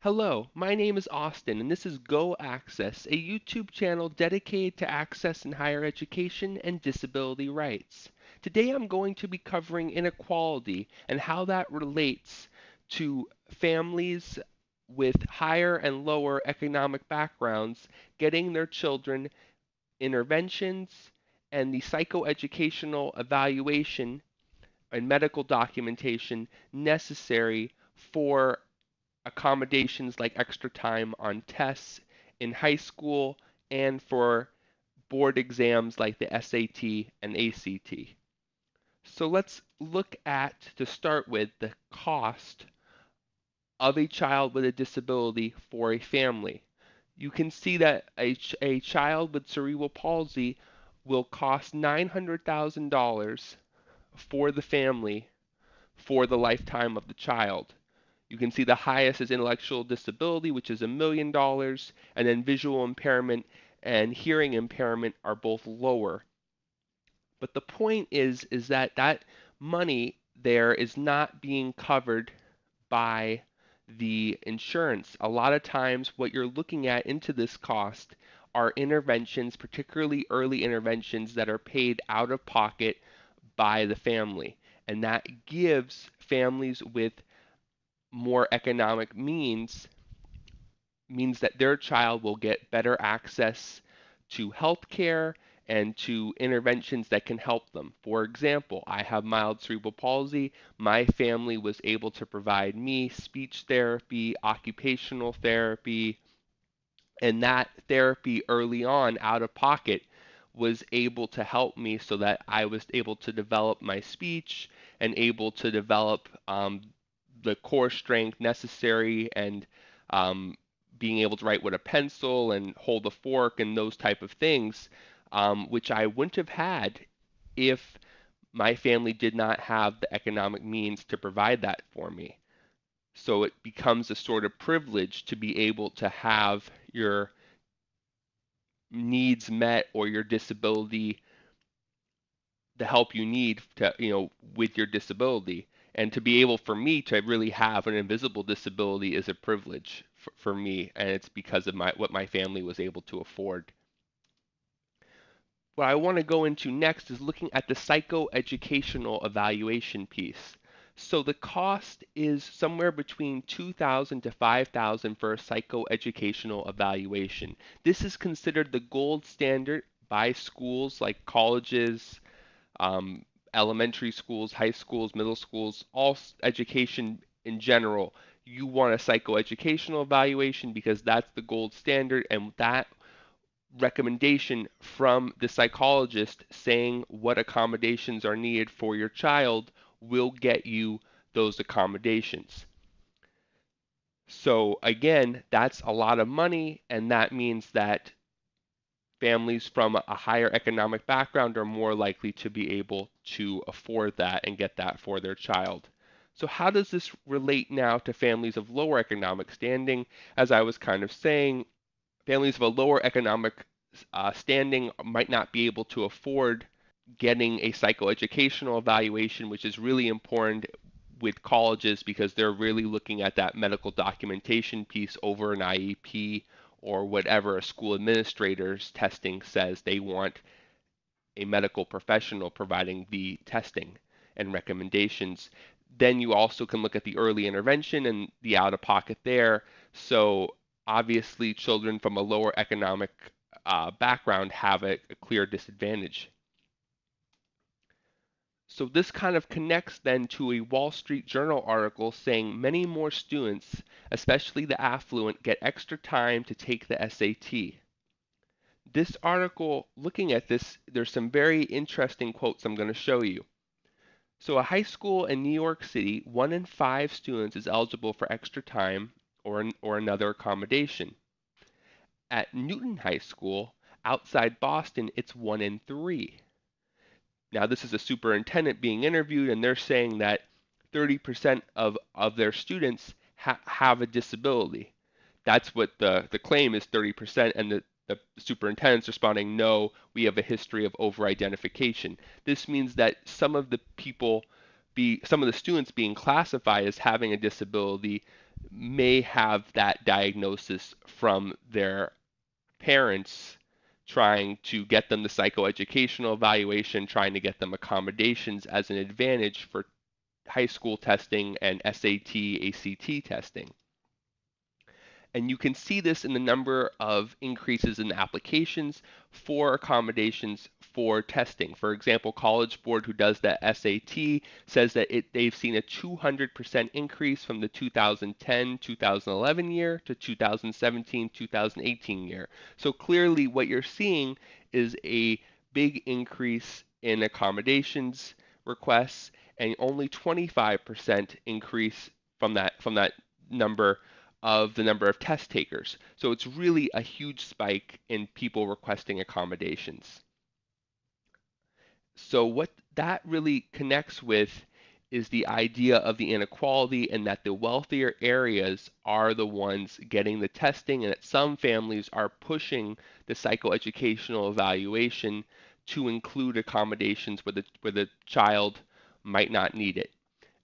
Hello, my name is Austin, and this is Go Access, a YouTube channel dedicated to access in higher education and disability rights. Today I'm going to be covering inequality and how that relates to families with higher and lower economic backgrounds getting their children interventions and the psychoeducational evaluation and medical documentation necessary for accommodations like extra time on tests in high school and for board exams like the SAT and ACT. So let's look at, to start with, the cost of a child with a disability for a family. You can see that a child with cerebral palsy will cost $900,000 for the family for the lifetime of the child. You can see the highest is intellectual disability, which is $1 million, and then visual impairment and hearing impairment are both lower. But the point is that that money there is not being covered by the insurance. A lot of times what you're looking at into this cost are interventions, particularly early interventions that are paid out of pocket by the family. And that gives families with more economic means that their child will get better access to health care and to interventions that can help them. For example, I have mild cerebral palsy. My family was able to provide me speech therapy, occupational therapy, and that therapy early on out of pocket was able to help me so that I was able to develop my speech and able to develop the core strength necessary and um, being able to write with a pencil and hold a fork and those type of things, which I wouldn't have had if my family did not have the economic means to provide that for me. So it becomes a sort of privilege to be able to have your needs met or your disability, the help you need to, with your disability. And to be able for me to really have an invisible disability is a privilege for me, and it's because of what my family was able to afford. What I want to go into next is looking at the psychoeducational evaluation piece. So the cost is somewhere between 2,000 to 5,000 for a psychoeducational evaluation. This is considered the gold standard by schools like colleges, um, elementary schools, high schools, middle schools, all education in general. You want a psychoeducational evaluation because that's the gold standard, and that recommendation from the psychologist saying what accommodations are needed for your child will get you those accommodations. So again, that's a lot of money, and that means that families from a higher economic background are more likely to be able to afford that and get that for their child. So how does this relate now to families of lower economic standing? As I was kind of saying, families of a lower economic standing might not be able to afford getting a psychoeducational evaluation, which is really important with colleges because they're really looking at that medical documentation piece over an IEP or whatever a school administrator's testing says. They want a medical professional providing the testing and recommendations. Then you also can look at the early intervention and the out of pocket there. So obviously, children from a lower economic background have a clear disadvantage. So this kind of connects then to a Wall Street Journal article saying many more students, especially the affluent, get extra time to take the SAT. This article, looking at this, there's some very interesting quotes I'm going to show you. So a high school in New York City, 1 in 5 students is eligible for extra time or another accommodation. At Newton High School, outside Boston, it's 1 in 3. Now, this is a superintendent being interviewed, and they're saying that 30% of their students have a disability. That's what the claim is, 30%, and the superintendent's responding, no, we have a history of over-identification. This means that some of the people some of the students being classified as having a disability may have that diagnosis from their parents trying to get them the psychoeducational evaluation, trying to get them accommodations as an advantage for high school testing and SAT, ACT testing. And you can see this in the number of increases in applications for accommodations for testing. For example, College Board, who does the SAT, says that they've seen a 200% increase from the 2010-2011 year to 2017-2018 year. So clearly what you're seeing is a big increase in accommodations requests and only 25% increase from that number of the number of test takers. So it's really a huge spike in people requesting accommodations. So what that really connects with is the idea of the inequality and that the wealthier areas are the ones getting the testing and that some families are pushing the psychoeducational evaluation to include accommodations where the child might not need it.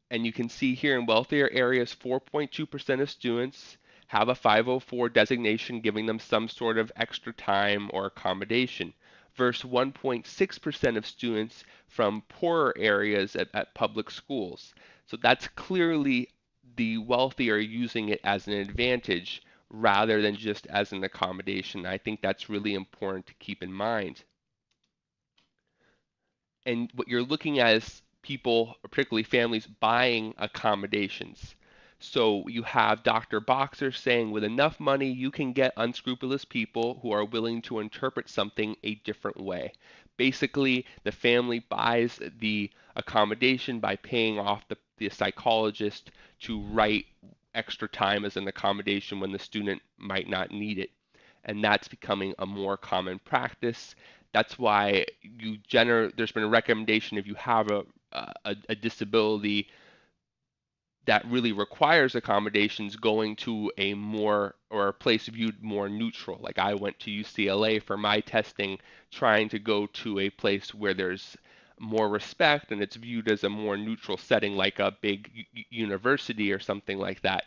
And you can see here in wealthier areas, 4.2% of students have a 504 designation giving them some sort of extra time or accommodation, versus 1.6% of students from poorer areas at public schools. So that's clearly the wealthy are using it as an advantage rather than just as an accommodation. I think that's really important to keep in mind. And what you're looking at is people, particularly families, buying accommodations. So you have Dr. Boxer saying with enough money, you can get unscrupulous people who are willing to interpret something a different way. Basically, the family buys the accommodation by paying off the psychologist to write extra time as an accommodation when the student might not need it. And that's becoming a more common practice. That's why there's been a recommendation if you have a disability that really requires accommodations, going to a more or a place viewed more neutral. Like I went to UCLA for my testing, trying to go to a place where there's more respect and it's viewed as a more neutral setting, like a big university or something like that,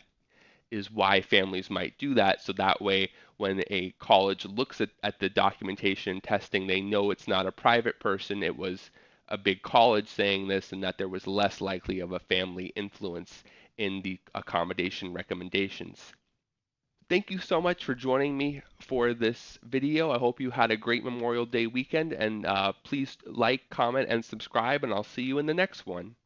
is why families might do that. So that way, when a college looks at the documentation and testing, they know it's not a private person, it was a big college saying this, and that there was less likely of a family influence in the accommodation recommendations. Thank you so much for joining me for this video. I hope you had a great Memorial Day weekend, and please like, comment, and subscribe, and I'll see you in the next one.